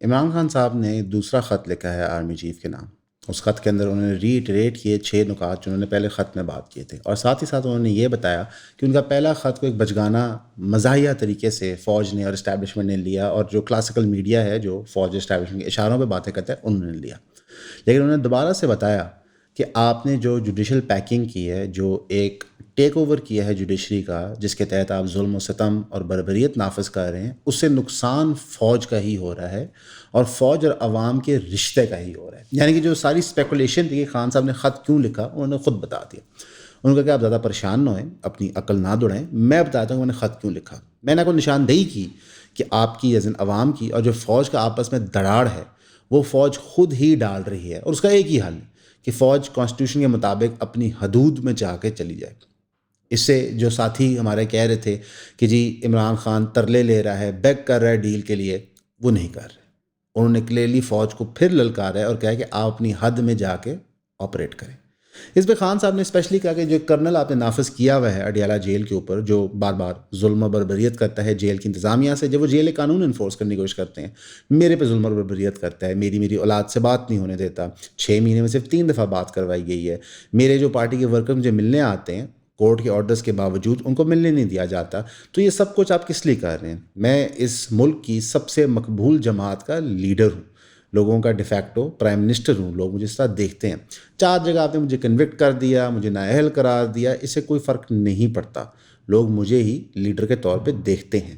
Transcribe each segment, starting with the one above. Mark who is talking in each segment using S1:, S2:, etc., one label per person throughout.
S1: عمران خان صاحب نے دوسرا خط لکھا ہے آرمی چیف کے نام. اس خط کے اندر انہوں نے ریٹریٹ کیے 6 نکات جو انہوں نے پہلے خط میں بات کیے تھے، اور ساتھ ہی ساتھ انہوں نے یہ بتایا کہ ان کا پہلا خط کو ایک بچگانہ مزاحیہ طریقے سے فوج نے اور اسٹیبلشمنٹ نے لیا، اور جو کلاسیکل میڈیا ہے جو فوج اسٹیبلشمنٹ کے اشاروں پہ باتیں کرتا ہے انہوں نے لیا. لیکن انہوں نے دوبارہ سے بتایا کہ آپ نے جو جوڈیشل پیکنگ کی ہے، جو ایک ٹیک اوور کیا ہے جوڈیشری کا، جس کے تحت آپ ظلم و ستم اور بربریت نافذ کر رہے ہیں، اس سے نقصان فوج کا ہی ہو رہا ہے اور فوج اور عوام کے رشتے کا ہی ہو رہا ہے. یعنی کہ جو ساری اسپیکولیشن تھی کہ خان صاحب نے خط کیوں لکھا، انہوں نے خود بتا دیا. انہوں نے کہا کہ آپ زیادہ پریشان نہ ہوئیں، اپنی عقل نہ دوڑیں، میں بتاتا ہوں کہ میں نے خط کیوں لکھا. میں نے کوئی نشاندہی کی کہ آپ کی یزن عوام کی اور جو فوج کا آپس میں دراڑ ہے وہ فوج خود ہی ڈال رہی ہے، اور اس کا ایک ہی حل ہے کہ فوج کانسٹیٹیوشن کے مطابق اپنی حدود میں جا کے چلی جائے. اس سے جو ساتھی ہمارے کہہ رہے تھے کہ جی عمران خان ترلے لے رہا ہے، بیگ کر رہا ہے ڈیل کے لیے، وہ نہیں کر رہے. انہوں نے کلیئرلی فوج کو پھر للکارا ہے اور کہا کہ آپ اپنی حد میں جا کے آپریٹ کریں. اس پہ خان صاحب نے اسپیشلی کہا کہ جو کرنل آپ نے نافذ کیا ہوا ہے اڈیالہ جیل کے اوپر، جو بار بار ظلم و بربریت کرتا ہے جیل کی انتظامیہ سے، جب وہ جیل قانون انفورس کرنے کی کوشش کرتے ہیں، میرے پہ ظلم و بربریت کرتا ہے، میری اولاد سے بات نہیں ہونے دیتا، 6 مہینے میں صرف 3 دفعہ بات کروائی گئی ہے، میرے جو پارٹی کے ورکر مجھے ملنے آتے ہیں کورٹ کے آرڈرز کے باوجود ان کو ملنے نہیں دیا جاتا. تو یہ سب کچھ آپ کس لیے کر رہے ہیں؟ میں اس ملک کی سب سے مقبول جماعت کا لیڈر ہوں، لوگوں کا ڈیفیکٹو پرائم منسٹر ہوں، لوگ مجھے اس طرح دیکھتے ہیں. 4 جگہ آپ نے مجھے کنوکٹ کر دیا، مجھے نااہل قرار دیا، اس سے کوئی فرق نہیں پڑتا، لوگ مجھے ہی لیڈر کے طور پہ دیکھتے ہیں.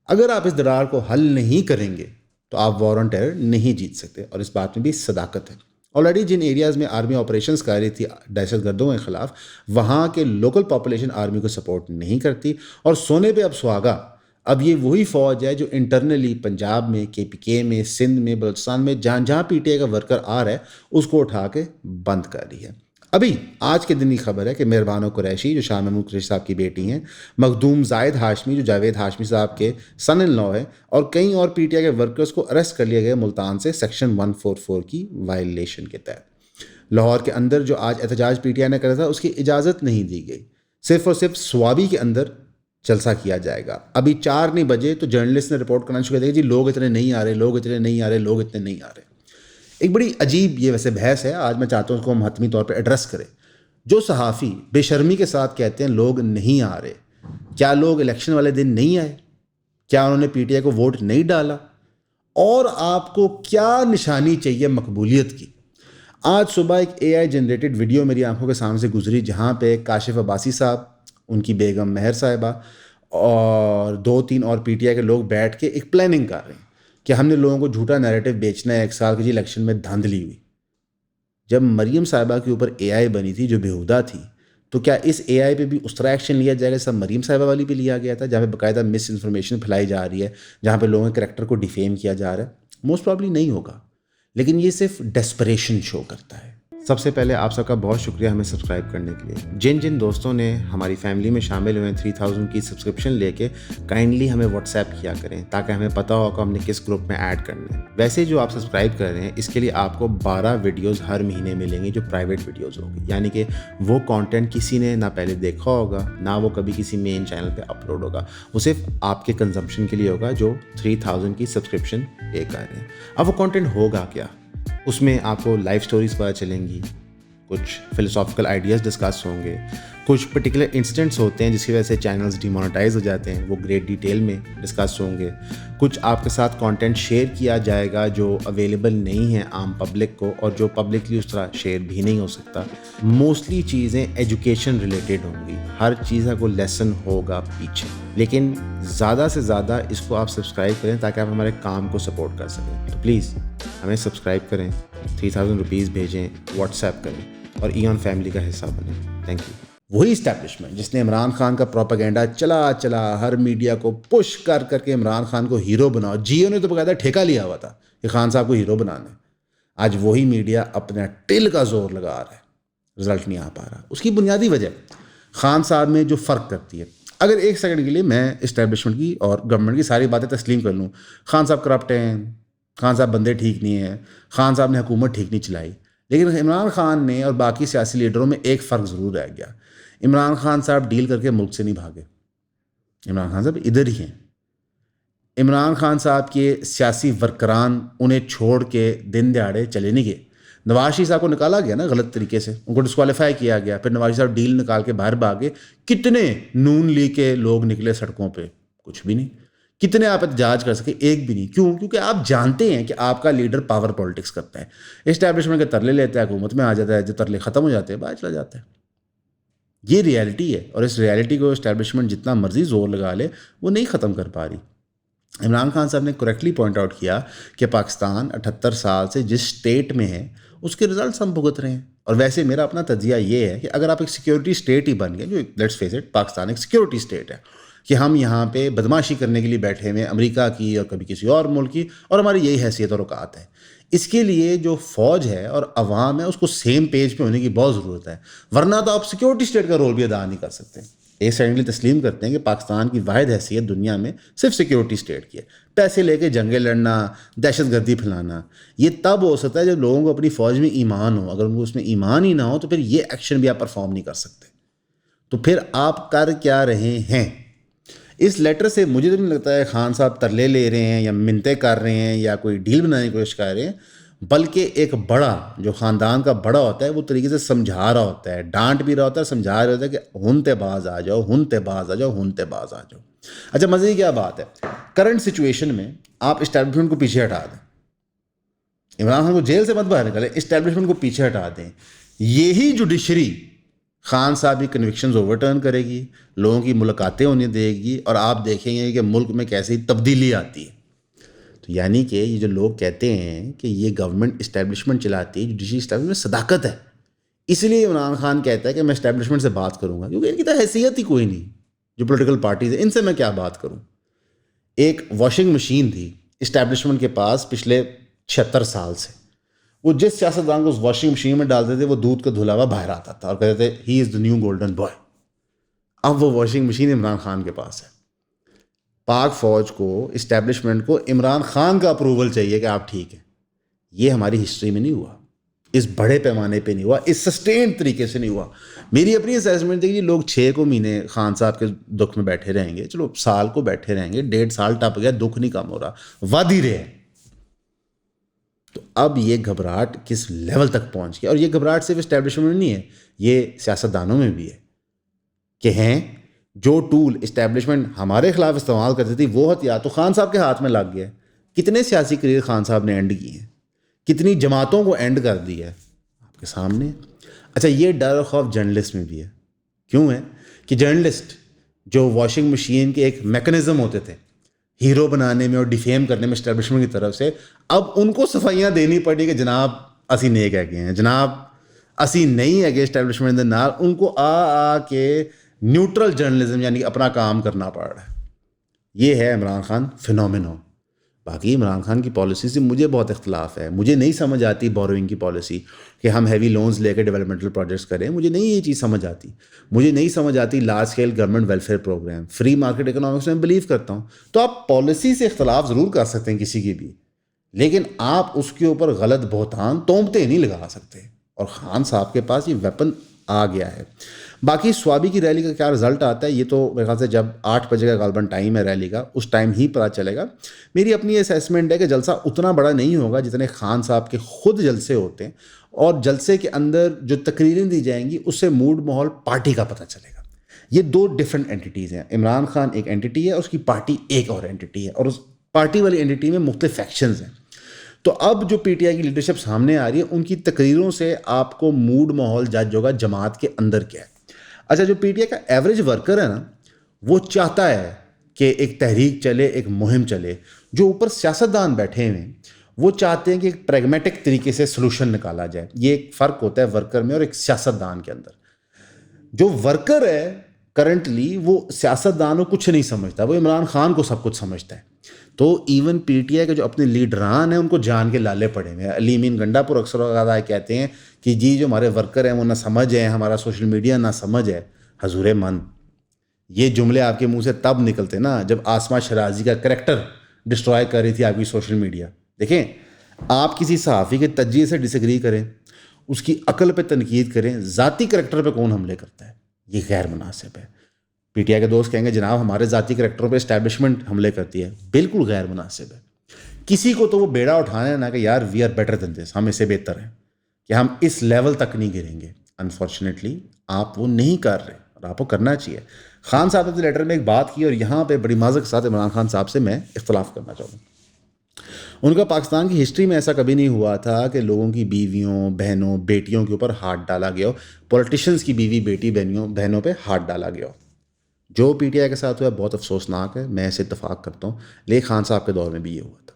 S1: اگر آپ اس دراڑ کو حل نہیں کریں گے تو آپ وار آن ٹیرر نہیں جیت سکتے، اور اس بات میں بھی صداقت ہے. آلریڈی جن ایریاز میں آرمی آپریشنز کر رہی تھی دہشت گردوں کے خلاف، وہاں کے لوکل پاپولیشن آرمی کو سپورٹ نہیں کرتی، اور سونے پہ اب سہاگا اب یہ وہی فوج ہے جو انٹرنلی پنجاب میں، KPK میں، سندھ میں، بلوچستان میں جہاں پی ٹی آئی کا ورکر آ رہا ہے اس کو اٹھا کے بند کر رہی ہے. ابھی آج کے دن کی خبر ہے کہ مہربان و قریشی جو شاہ محمود قریشی صاحب کی بیٹی ہیں، مخدوم زاہد ہاشمی جو جاوید ہاشمی صاحب کے سن ان لا ہے، اور کئی اور PTI کے ورکرز کو اریسٹ کر لیا گیا ملتان سے سیکشن 144 کی وائلیشن کے تحت. لاہور کے اندر جو آج احتجاج PTI نے کرا تھا اس کی اجازت نہیں دی گئی، صرف اور صرف سوابی کے اندر جلسہ کیا جائے گا. ابھی 4 نہیں بجے تو جرنلسٹ نے رپورٹ کرنا شروع کر دیا جی لوگ اتنے نہیں آ رہے، لوگ اتنے نہیں آ رہے، لوگ اتنے نہیں آ رہے. ایک بڑی عجیب یہ ویسے بحث ہے، آج میں چاہتا ہوں اس کو ہم حتمی طور پہ ایڈریس کریں. جو صحافی بے شرمی کے ساتھ کہتے ہیں لوگ نہیں آ رہے، کیا لوگ الیکشن والے دن نہیں آئے؟ کیا انہوں نے PTI کو ووٹ نہیں ڈالا؟ اور آپ کو کیا نشانی چاہیے مقبولیت کی؟ آج صبح ایک AI جنریٹڈ ویڈیو میری آنکھوں کے سامنے سے گزری، جہاں پہ کاشف عباسی صاحب، ان کی بیگم مہر صاحبہ اور 2-3 اور PTI کے لوگ بیٹھ کے ایک پلاننگ کر رہے ہیں کہ ہم نے لوگوں کو جھوٹا نیریٹو بیچنا ہے 1 سال کی جی الیکشن میں دھاندلی ہوئی. جب مریم صاحبہ کے اوپر AI بنی تھی جو بیہودہ تھی، تو کیا اس AI پہ بھی اس طرح ایکشن لیا جائے گا جیسا مریم صاحبہ والی پہ لیا گیا تھا، جہاں پہ باقاعدہ مس انفارمیشن پھیلائی جا رہی ہے، جہاں پہ لوگوں کے کریکٹر کو ڈیفیم کیا جا رہا ہے؟ موسٹ پرابلی نہیں ہوگا، لیکن یہ صرف ڈیسپریشن شو کرتا ہے. سب سے پہلے آپ سب کا بہت شکریہ ہمیں سبسکرائب کرنے کے لیے. جن دوستوں نے ہماری فیملی میں شامل ہوئے 3000 کی سبسکرپشن لے کے، کائنڈلی ہمیں واٹس ایپ کیا کریں تاکہ ہمیں پتہ ہو کہ ہم نے کس گروپ میں ایڈ کرنا ہے. ویسے جو آپ سبسکرائب کر رہے ہیں اس کے لیے آپ کو 12 ویڈیوز ہر مہینے ملیں گے جو پرائیویٹ ویڈیوز ہوگی، یعنی کہ وہ کانٹینٹ کسی نے نہ پہلے دیکھا ہوگا نہ وہ کبھی کسی مین چینل پہ اپلوڈ ہوگا، وہ صرف آپ کے کنزمپشن کے لیے ہوگا جو 3000 کی سبسکرپشن پے کر رہے ہیں. اب وہ کانٹینٹ ہوگا کیا؟ اس میں آپ کو لائف سٹوریز پتہ چلیں گی، کچھ فلسافیکل آئیڈیاز ڈسکس ہوں گے، کچھ پرٹیکولر انسیڈنٹس ہوتے ہیں جس کی وجہ سے چینلز ڈیمونیٹائز ہو جاتے ہیں، وہ گریٹ ڈیٹیل میں ڈسکس ہوں گے. کچھ آپ کے ساتھ کانٹینٹ شیئر کیا جائے گا جو اویلیبل نہیں ہے عام پبلک کو، اور جو پبلکلی اس طرح شیئر بھی نہیں ہو سکتا. موسٹلی چیزیں ایجوکیشن ریلیٹڈ ہوں گی، ہر چیز کا کوئی لیسن ہوگا پیچھے، لیکن زیادہ سے زیادہ اس کو آپ سبسکرائب کریں تاکہ آپ ہمارے کام کو سپورٹ کر سکیں. تو پلیز ہمیں سبسکرائب کریں، 3000 روپیز بھیجیں، واٹس ایپ کریں اور ایون فیملی کا حصہ بنیں. Thank you. وہی اسٹیبلشمنٹ جس نے عمران خان کا پروپیگنڈا چلا ہر میڈیا کو پش کر کے عمران خان کو ہیرو بناؤ، جیو نے تو باقاعدہ ٹھیکہ لیا ہوا تھا کہ خان صاحب کو ہیرو بنانا ہے، آج وہی میڈیا اپنا ٹل کا زور لگا رہا ہے، رزلٹ نہیں آ پا رہا. اس کی بنیادی وجہ خان صاحب میں جو فرق کرتی ہے. اگر ایک سیکنڈ کے لیے میں اسٹیبلشمنٹ کی اور گورنمنٹ کی ساری باتیں تسلیم کر لوں، خان صاحب کرپٹ ہیں، خان صاحب بندے ٹھیک نہیں ہیں، خان صاحب نے حکومت ٹھیک نہیں چلائی، لیکن عمران خان نے اور باقی سیاسی لیڈروں میں ایک فرق ضرور رہ گیا. عمران خان صاحب ڈیل کر کے ملک سے نہیں بھاگے، عمران خان صاحب ادھر ہی ہیں. عمران خان صاحب کے سیاسی ورکران انہیں چھوڑ کے دن دہاڑے چلے نہیں گئے. نواز شریف صاحب کو نکالا گیا نا غلط طریقے سے, ان کو ڈسکوالیفائی کیا گیا, پھر نواز شریف صاحب ڈیل نکال کے باہر بھاگے. کتنے نون لیگ کے لوگ نکلے سڑکوں پہ؟ کچھ بھی نہیں. کتنے آپ احتجاج کر سکے؟ ایک بھی نہیں. کیوں؟ کیونکہ آپ جانتے ہیں کہ آپ کا لیڈر پاور پالیٹکس کرتا ہے, اسٹیبلشمنٹ کے ترلے لیتا ہے, حکومت میں آ جاتا ہے, جو ترلے ختم ہو جاتے ہیں باہر چلا جاتا ہے. یہ ریالٹی ہے, اور اس ریالٹی کو اسٹیبلشمنٹ جتنا مرضی زور لگا لے وہ نہیں ختم کر پا رہی. عمران خان صاحب نے کریکٹلی پوائنٹ آؤٹ کیا کہ پاکستان 78 سال سے جس سٹیٹ میں ہے اس کے رزلٹس ہم بھگت رہے ہیں. اور ویسے میرا اپنا تجزیہ یہ ہے کہ اگر آپ ایک سیکیورٹی اسٹیٹ ہی بن گئے, جو لیٹس فیس اٹ پاکستان ایک سیکیورٹی اسٹیٹ ہے, کہ ہم یہاں پہ بدماشی کرنے کے لیے بیٹھے ہوئے امریکہ کی اور کبھی کسی اور ملک کی, اور ہماری یہی حیثیت اور اوقات ہے. اس کے لیے جو فوج ہے اور عوام ہے اس کو سیم پیج پہ ہونے کی بہت ضرورت ہے, ورنہ تو آپ سیکیورٹی اسٹیٹ کا رول بھی ادا نہیں کر سکتے. ایک سیکنڈلی تسلیم کرتے ہیں کہ پاکستان کی واحد حیثیت دنیا میں صرف سیکیورٹی اسٹیٹ کی ہے. پیسے لے کے جنگیں لڑنا, دہشت گردی پھیلانا, یہ تب ہو سکتا ہے جب لوگوں کو اپنی فوج میں ایمان ہو. اگر ان کو اس میں ایمان ہی نہ ہو تو پھر یہ ایکشن بھی آپ پرفارم نہیں کر سکتے. تو پھر آپ کر کیا رہے ہیں؟ اس لیٹر سے مجھے تو نہیں لگتا ہے خان صاحب ترلے لے رہے ہیں یا منتیں کر رہے ہیں یا کوئی ڈیل بنانے کی کوشش کر رہے ہیں, بلکہ ایک بڑا جو خاندان کا بڑا ہوتا ہے وہ طریقے سے سمجھا رہا ہوتا ہے, ڈانٹ بھی رہا ہوتا ہے, سمجھا رہا ہوتا ہے کہ ہنتے باز آ جاؤ, ہنتے باز آ جاؤ, ہنتے باز آ جاؤ. اچھا مزے کی کیا بات ہے, کرنٹ سچویشن میں آپ اسٹیبلشمنٹ کو پیچھے ہٹا دیں, عمران خان کو جیل سے مت باہر نکالیں, اسٹیبلشمنٹ کو پیچھے ہٹا دیں. یہی جوڈیشری خان صاحب کی کنوکشنز اوور ٹرن کرے گی, لوگوں کی ملاقاتیں ہونے دے گی, اور آپ دیکھیں گے کہ ملک میں کیسی تبدیلی آتی ہے. تو یعنی کہ یہ جو لوگ کہتے ہیں کہ یہ گورنمنٹ اسٹیبلشمنٹ چلاتی ہے, جوڈیشری اسٹیبلشمنٹ میں صداقت ہے, اس لیے عمران خان کہتا ہے کہ میں اسٹیبلشمنٹ سے بات کروں گا, کیونکہ ان کی تو حیثیت ہی کوئی نہیں. جو پولیٹیکل پارٹیز ہیں ان سے میں کیا بات کروں. ایک واشنگ مشین تھی اسٹیبلشمنٹ کے پاس پچھلے 76 سال سے, وہ جس سیاستدان کو اس واشنگ مشین میں ڈالتے تھے وہ دودھ کا دھلا ہوا باہر آتا تھا اور کہتے تھے ہی از دا نیو گولڈن بوائے. اب وہ واشنگ مشین عمران خان کے پاس ہے. پاک فوج کو, اسٹیبلشمنٹ کو عمران خان کا اپروول چاہیے کہ آپ ٹھیک ہیں. یہ ہماری ہسٹری میں نہیں ہوا, اس بڑے پیمانے پہ نہیں ہوا, اس سسٹینڈ طریقے سے نہیں ہوا. میری اپنی اسیسمنٹ ہے کہ لوگ 6 کو مہینے خان صاحب کے دکھ میں بیٹھے رہیں گے, چلو سال کو بیٹھے رہیں گے, 1.5 سال ٹپ گیا, دکھ نہیں کم ہو رہا, واد ہی رہے. تو اب یہ گھبراہٹ کس لیول تک پہنچ گیا, اور یہ گھبراہٹ صرف اسٹیبلشمنٹ میں نہیں ہے, یہ سیاستدانوں میں بھی ہے کہ ہیں جو ٹول اسٹیبلشمنٹ ہمارے خلاف استعمال کرتی تھی وہ ہتھیار تو خان صاحب کے ہاتھ میں لگ گیا. کتنے سیاسی کریئر خان صاحب نے اینڈ کیے ہیں, کتنی جماعتوں کو اینڈ کر دیا ہے آپ کے سامنے. اچھا یہ ڈر اور خوف جرنلسٹ میں بھی ہے. کیوں ہے کہ جرنلسٹ جو واشنگ مشین کے ایک میکنزم ہوتے تھے ہیرو بنانے میں اور ڈیفیم کرنے میں اسٹیبلشمنٹ کی طرف سے, اب ان کو صفائیاں دینی پڑی کہ جناب اسی نیک ہے گئے ہیں, جناب اسی نہیں ہے گئے اسٹیبلشمنٹ دے نال. ان کو آ کے نیوٹرل جرنلزم یعنی اپنا کام کرنا پڑ رہا ہے. یہ ہے عمران خان فینومینو. باقی عمران خان کی پالیسی سے مجھے بہت اختلاف ہے. مجھے نہیں سمجھ آتی بوروئنگ کی پالیسی کہ ہم ہیوی لونز لے کے ڈیولپمنٹل پروجیکٹس کریں. مجھے نہیں یہ چیز سمجھ آتی. مجھے نہیں سمجھ آتی large scale government welfare program. Free market economics میں بلیو کرتا ہوں. تو آپ پالیسی سے اختلاف ضرور کر سکتے ہیں کسی کی بھی, لیکن آپ اس کے اوپر غلط بہتان تومتے نہیں لگا سکتے. اور خان صاحب کے پاس یہ ویپن آ گیا ہے. باقی سوابی کی ریلی کا کیا رزلٹ آتا ہے یہ تو میرے خیال سے جب 8 بجے کا غالباً ٹائم ہے ریلی کا, اس ٹائم ہی پتہ چلے گا. میری اپنی اسیسمنٹ ہے کہ جلسہ اتنا بڑا نہیں ہوگا جتنے خان صاحب کے خود جلسے ہوتے ہیں, اور جلسے کے اندر جو تقریریں دی جائیں گی اس سے موڈ ماحول پارٹی کا پتہ چلے گا. یہ 2 ڈفرینٹ اینٹیز ہیں. عمران خان ایک اینٹی ہے اور اس کی پارٹی ایک اور اینٹی ہے, اور اس پارٹی والی اینٹی میں مختلف فیکشنز ہیں. تو اب جو پی ٹی آئی کی لیڈرشپ سامنے آ رہی ہے ان کی تقریروں سے آپ کو موڈ ماحول جج ہوگا جماعت کے اندر کیا ہے. اچھا جو پی ٹی آئی کا ایوریج ورکر ہے نا, وہ چاہتا ہے کہ ایک تحریک چلے, ایک مہم چلے. جو اوپر سیاستدان بیٹھے ہوئے ہیں وہ چاہتے ہیں کہ ایک پریگمیٹک طریقے سے سلوشن نکالا جائے. یہ ایک فرق ہوتا ہے ورکر میں اور ایک سیاستدان کے اندر. جو ورکر ہے کرنٹلی وہ سیاستدان کو کچھ نہیں سمجھتا, وہ عمران خان کو سب کچھ سمجھتا ہے. تو ایون پی ٹی آئی کے جو اپنے لیڈران ہیں ان کو جان کے لالے پڑے ہوئے ہیں. علی امین گنڈا پور اکثر اوقات کہتے ہیں کہ جی جو ہمارے ورکر ہیں وہ نہ سمجھ ہے, ہمارا سوشل میڈیا نہ سمجھ ہے. حضور من, یہ جملے آپ کے منہ سے تب نکلتے نا جب آسما شرازی کا کریکٹر ڈسٹرائے کر رہی تھی آپ کی سوشل میڈیا. دیکھیں آپ کسی صحافی کے تجزیے سے ڈس ایگری کریں, اس کی عقل پہ تنقید کریں, ذاتی کریکٹر پہ کون حملے کرتا ہے؟ یہ غیر مناسب ہے. پی ٹی آئی کے دوست کہیں گے جناب ہمارے ذاتی کریکٹروں پہ اسٹیبلشمنٹ حملے کرتی ہے. بالکل غیر مناسب ہے. کسی کو تو وہ بیڑا اٹھانا ہے نا کہ یار وی آر بیٹر دین دس, ہم اس سے بہتر ہیں, کہ ہم اس لیول تک نہیں گریں گے. انفارچونیٹلی آپ وہ نہیں کر رہے اور آپ کو کرنا چاہیے. خان صاحب نے لیٹر میں ایک بات کی اور یہاں پہ بڑی معذرت کے ساتھ عمران خان صاحب سے میں اختلاف کرنا چاہوں گا. ان کا پاکستان کی ہسٹری میں ایسا کبھی نہیں ہوا تھا کہ لوگوں کی بیویوں بہنوں بیٹیوں کے اوپر ہاتھ ڈالا گیا ہو, پولیٹیشینس کی بیوی بیٹی بہنوں پہ ہاتھ ڈالا گیا ہو. جو پی ٹی آئی کے ساتھ ہوا ہے بہت افسوسناک ہے, میں اسے اتفاق کرتا ہوں. لیکن خان صاحب کے دور میں بھی یہ ہوا تھا,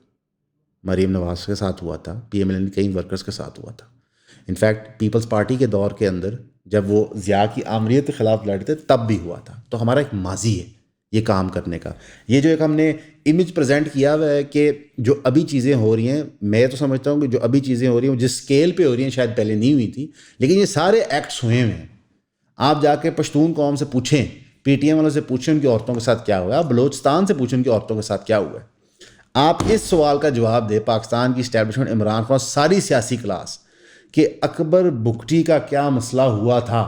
S1: مریم نواز کے ساتھ ہوا تھا, پی ایم ایل این کئی ورکرز کے ساتھ ہوا تھا. انفیکٹ پیپلز پارٹی کے دور کے اندر جب وہ ضیاء کی آمریت کے خلاف لڑے تھے تب بھی ہوا تھا. تو ہمارا ایک ماضی ہے یہ کام کرنے کا. یہ جو ایک ہم نے امیج پریزنٹ کیا ہوا ہے کہ جو ابھی چیزیں ہو رہی ہیں, میں تو سمجھتا ہوں کہ جو ابھی چیزیں ہو رہی ہیں وہ جس اسکیل پہ ہو رہی ہیں شاید پہلے نہیں ہوئی تھی, لیکن یہ سارے ایکٹس ہوئے ہیں. آپ جا کے پشتون قوم سے پوچھیں, پی ٹی ایم والوں سے پوچھیں ان کی عورتوں کے ساتھ کیا ہوا ہے, آپ بلوچستان سے پوچھیں ان کی عورتوں کے ساتھ کیا ہوا ہے. آپ اس سوال کا جواب دے پاکستان کی اسٹیبلشمنٹ, عمران خان, ساری سیاسی کلاس, کہ اکبر بگٹی کا کیا مسئلہ ہوا تھا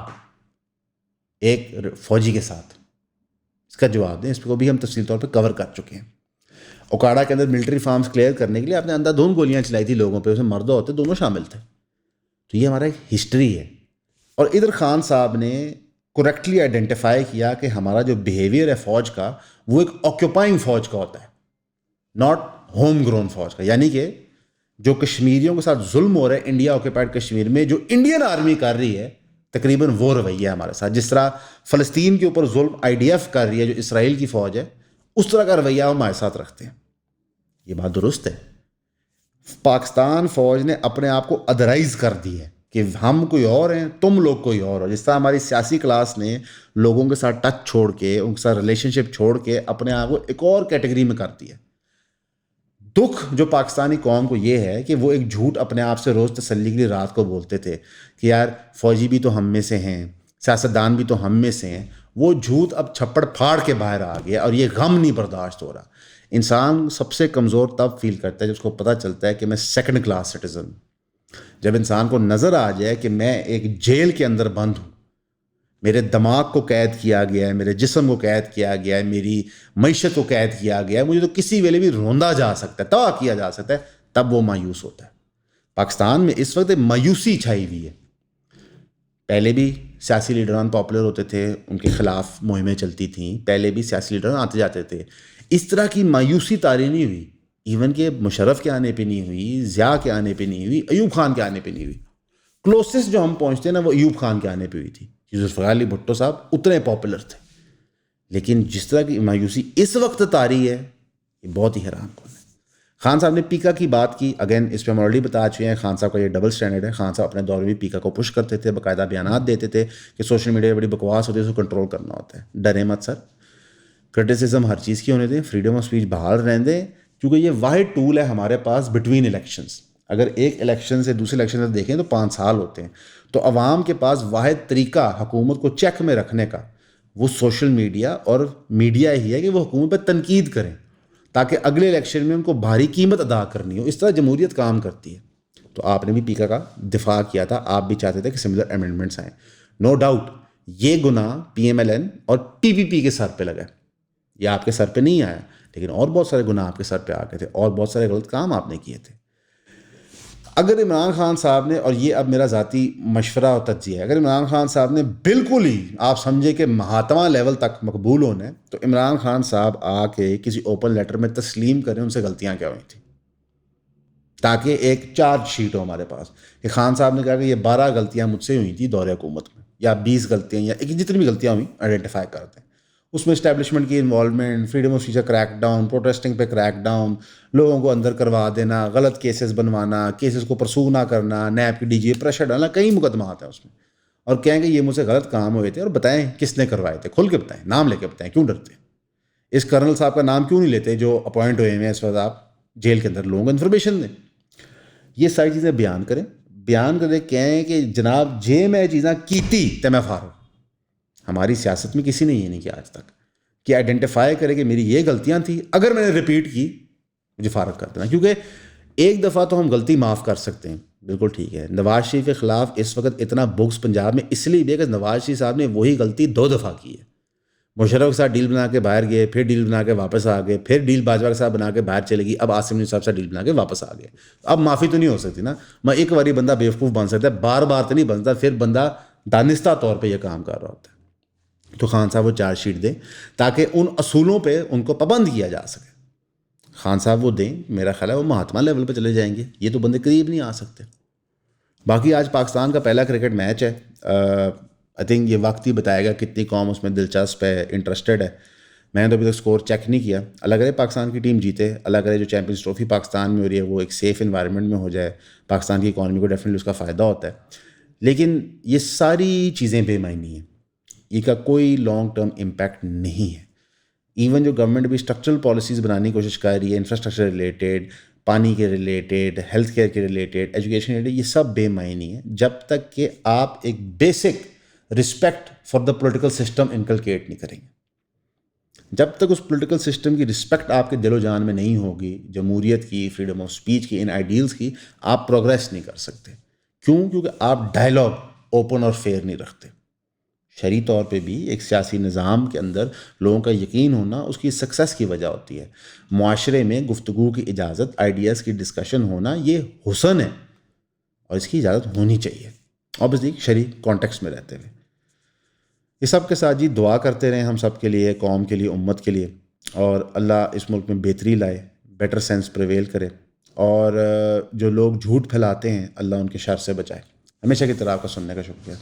S1: ایک فوجی کے ساتھ, اس کا جواب دیں. اس کو بھی ہم تفصیل طور پہ کور کر چکے ہیں. اوکاڑا کے اندر ملٹری فارمز کلیئر کرنے کے لیے آپ نے اندھا دھند گولیاں چلائی تھی لوگوں پہ, اس میں مرد ہوتے دونوں شامل تھے. تو یہ ہمارا ایک ہسٹری ہے. اور ادھر خان صاحب نے کریکٹلی آئیڈینٹیفائی کیا کہ ہمارا جو بیہیویئر ہے فوج کا وہ ایک آکیوپائنگ فوج کا ہوتا ہے, ناٹ ہوم گرون فوج کا. یعنی کہ جو کشمیریوں کے ساتھ ظلم ہو رہا ہے انڈیا آکیوپائڈ کشمیر میں, جو انڈین آرمی کر رہی ہے تقریباً وہ رویہ ہے ہمارے ساتھ. جس طرح فلسطین کے اوپر ظلم آئی ڈی ایف کر رہی ہے جو اسرائیل کی فوج ہے, اس طرح کا رویہ ہم ہمارے ساتھ رکھتے ہیں. یہ بات درست ہے. پاکستان فوج نے اپنے آپ کو ادرائز کر دی ہے کہ ہم کوئی اور ہیں, تم لوگ کوئی اور ہو. جس طرح ہماری سیاسی کلاس نے لوگوں کے ساتھ ٹچ چھوڑ کے, ان کے ساتھ ریلیشن شپ چھوڑ کے اپنے آپ کو ایک اور کیٹیگری میں کر دیا. دکھ جو پاکستانی قوم کو یہ ہے کہ وہ ایک جھوٹ اپنے آپ سے روز تسلی کے لیے رات کو بولتے تھے کہ یار فوجی بھی تو ہم میں سے ہیں, سیاستدان بھی تو ہم میں سے ہیں. وہ جھوٹ اب چھپڑ پھاڑ کے باہر آ گیا اور یہ غم نہیں برداشت ہو رہا. انسان سب سے کمزور تب فیل کرتا ہے جب اس کو پتہ چلتا ہے کہ میں سیکنڈ کلاس سٹیزن. جب انسان کو نظر آ جائے کہ میں ایک جیل کے اندر بند ہوں, میرے دماغ کو قید کیا گیا ہے, میرے جسم کو قید کیا گیا ہے, میری معیشت کو قید کیا گیا ہے, مجھے تو کسی ویلے بھی روندا جا سکتا ہے, تباہ کیا جا سکتا ہے, تب وہ مایوس ہوتا ہے. پاکستان میں اس وقت مایوسی چھائی ہوئی ہے. پہلے بھی سیاسی لیڈران پاپولر ہوتے تھے, ان کے خلاف مہمیں چلتی تھیں, پہلے بھی سیاسی لیڈران آتے جاتے تھے. اس طرح کی مایوسی طاری نہیں ہوئی. ایون کہ مشرف کے آنے پہ نہیں ہوئی, ضیاء کے آنے پہ نہیں ہوئی, ایوب خان کے آنے پہ نہیں ہوئی. کلوسسٹ جو ہم پہنچتے ہیں نا وہ ایوب خان کے آنے پہ ہوئی تھی. ذوالفقار علی بھٹو صاحب اتنے پاپولر تھے, لیکن جس طرح کی مایوسی اس وقت طاری ہے یہ بہت ہی حیران کن ہے. خان صاحب نے پیکا کی بات کی, اگین اس پہ ہم آلریڈی بتا چکے ہیں. خان صاحب کا یہ ڈبل سٹینڈرڈ ہے. خان صاحب اپنے دور میں بھی پیکا کو پش کرتے تھے, باقاعدہ بیانات دیتے تھے کہ سوشل میڈیا بڑی بکواس ہوتی ہے, اس کو کنٹرول کرنا ہوتا ہے. ڈرے مت سر, کرٹیسزم ہر چیز کی ہونے دیں, فریڈم آف اسپیچ بحال رہنے دیں, کیونکہ یہ واحد ٹول ہے ہمارے پاس بٹوین الیکشنز. اگر ایک الیکشن سے دوسرے الیکشن سے دیکھیں تو 5 سال ہوتے ہیں, تو عوام کے پاس واحد طریقہ حکومت کو چیک میں رکھنے کا وہ سوشل میڈیا اور میڈیا ہی ہے کہ وہ حکومت پہ تنقید کریں تاکہ اگلے الیکشن میں ان کو بھاری قیمت ادا کرنی ہو. اس طرح جمہوریت کام کرتی ہے. تو آپ نے بھی پیکا کا دفاع کیا تھا, آپ بھی چاہتے تھے کہ سملر امینڈمنٹس آئیں. نو ڈاؤٹ یہ گناہ پی ایم ایل این اور پی پی پی کے سر پہ لگا. یہ آپ کے سر پہ نہیں آیا, لیکن اور بہت سارے گناہ آپ کے سر پہ آ گئے تھے, اور بہت سارے غلط کام آپ نے کیے تھے. اگر عمران خان صاحب نے, اور یہ اب میرا ذاتی مشورہ اور تجزیہ ہے, اگر عمران خان صاحب نے بالکل ہی آپ سمجھے کہ مہاتما لیول تک مقبول ہونا ہے, تو عمران خان صاحب آ کے کسی اوپن لیٹر میں تسلیم کریں ان سے غلطیاں کیا ہوئی تھیں, تاکہ ایک چارج شیٹ ہو ہمارے پاس کہ خان صاحب نے کہا کہ یہ 12 غلطیاں مجھ سے ہوئی تھیں دور حکومت میں, یا 20 غلطیاں, یا جتنی بھی غلطیاں ہوئیں آئیڈینٹیفائی کرتے ہیں. اس میں اسٹیبلشمنٹ کی انوالومنٹ, فریڈم آف اسپیچ کا کریک ڈاؤن, پروٹیسٹنگ پہ کریک ڈاؤن, لوگوں کو اندر کروا دینا, غلط کیسز بنوانا, کیسز کو پرسو نہ کرنا, نیب کی ڈی جی پریشر ڈالنا, کئی مقدمات ہیں اس میں. اور کہیں کہ یہ مجھ سے غلط کام ہوئے تھے, اور بتائیں کس نے کروائے تھے, کھل کے بتائیں, نام لے کے بتائیں, کیوں ڈرتے ہیں؟ اس کرنل صاحب کا نام کیوں نہیں لیتے جو اپوائنٹ ہوئے ہیں اس وقت آپ جیل کے اندر, لوگوں کو انفارمیشن دیں. یہ ساری چیزیں بیان کریں, بیان کریں, کہیں کہ جناب جے میں چیزاں کیتی تے میں فارغ. ہماری سیاست میں کسی نے یہ نہیں کیا آج تک کہ آئیڈینٹیفائی کرے کہ میری یہ غلطیاں تھیں, اگر میں نے ریپیٹ کی مجھے فارغ کر دینا. کیونکہ ایک دفعہ تو ہم غلطی معاف کر سکتے ہیں, بالکل ٹھیک ہے. نواز شریف کے خلاف اس وقت اتنا بغض پنجاب میں اس لیے بھی ہے کہ نواز شریف صاحب نے وہی غلطی 2 دفعہ کی ہے. مشرف کے ساتھ ڈیل بنا کے باہر گئے، پھر ڈیل بنا کے واپس آ گئے، پھر ڈیل باجوہ کے ساتھ بنا کے باہر چلے گی، اب عاصم صاحب سے ڈیل بنا کے واپس آ گئے. اب معافی تو نہیں ہو سکتی نا. میں ایک باری بندہ بیوقوف بن سکتا ہے، بار بار تو نہیں بنتا. پھر بندہ دانستہ طور پہ یہ کام کر رہا ہوتا ہے. تو خان صاحب وہ چارج شیٹ دیں تاکہ ان اصولوں پہ ان کو پابند کیا جا سکے. خان صاحب وہ دیں، میرا خیال ہے وہ مہاتما لیول پہ چلے جائیں گے. یہ تو بندے قریب نہیں آ سکتے. باقی آج پاکستان کا پہلا کرکٹ میچ ہے. آئی تھنک یہ وقت ہی بتائے گا کتنی قوم اس میں دلچسپ ہے، انٹرسٹڈ ہے. میں نے تو ابھی تک اسکور چیک نہیں کیا. اللہ کرے پاکستان کی ٹیم جیتے، اللہ کرے جو چیمپئنز ٹرافی پاکستان میں ہو رہی ہے وہ ایک سیف انوائرمنٹ میں ہو جائے. پاکستان کی اکانومی کو ڈیفینیٹلی اس کا فائدہ ہوتا ہے. لیکن یہ ساری چیزیں بے معنی ہیں، یہ کا کوئی لانگ ٹرم امپیکٹ نہیں ہے. ایون جو گورنمنٹ بھی اسٹرکچرل پالیسیز بنانے کی کوشش کر رہی ہے، انفراسٹرکچر ریلیٹڈ، پانی کے ریلیٹڈ، ہیلتھ کیئر کے ریلیٹڈ، ایجوکیشن ریلیٹڈ، یہ سب بے معنی ہے جب تک کہ آپ ایک basic respect for the political system inculcate نہیں کریں گے. جب تک اس پولیٹیکل سسٹم کی رسپیکٹ آپ کے دل و جان میں نہیں ہوگی، جمہوریت کی، فریڈم آف اسپیچ کی، ان آئیڈیلز کی، آپ پروگریس نہیں کر سکتے. کیوں؟ کیونکہ آپ ڈائلاگ اوپن اور فیئر نہیں رکھتے. شرعی طور پہ بھی ایک سیاسی نظام کے اندر لوگوں کا یقین ہونا اس کی سکسیس کی وجہ ہوتی ہے. معاشرے میں گفتگو کی اجازت، آئیڈیاز کی ڈسکشن ہونا یہ حسن ہے اور اس کی اجازت ہونی چاہیے، اوبیسلی شرعی کانٹیکسٹ میں رہتے ہوئے. یہ سب کے ساتھ جی دعا کرتے رہیں ہم سب کے لیے، قوم کے لیے، امت کے لیے، اور اللہ اس ملک میں بہتری لائے، بیٹر سینس پریویل کرے، اور جو لوگ جھوٹ پھیلاتے ہیں اللہ ان کے شر سے بچائے. ہمیشہ کی طرح آپ کا سننے کا شکریہ.